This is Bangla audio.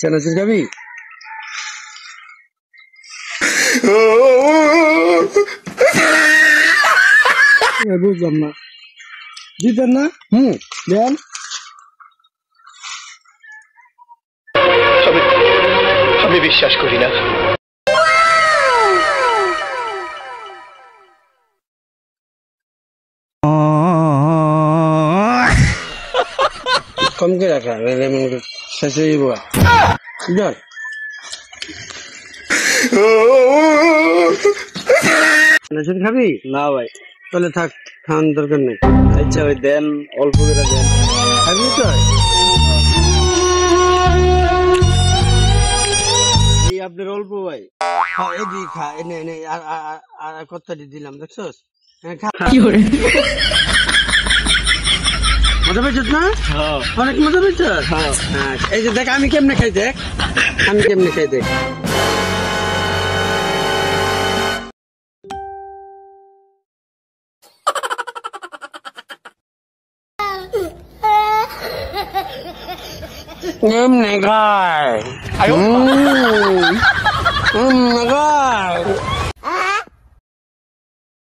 চানাচুর খাবি? বুঝলাম না, দিতেন না? দেন। আমি বিশ্বাস করি না। কম করে রাখা শেষ হয়ে যাবো। চানাচুর খাবি? না ভাই, তাহলে থাক, খাওয়ানোর দরকার নেই। আচ্ছা ভাই দেন, অল্প করে দেন। খাবি তো? এই আপনার অল্প ভাই। হ্যাঁ, এদি খা, এনে এনে আর কতটি দিলাম, দেখছস? মজা পেয়েছিস না? অনেক মজা পেয়েছিস। হ্যাঁ, এই যে দেখ আমি কেমনে খাই, দেখ আমি কেমনে খাই, দেখ। কেমনে খায়, খায়।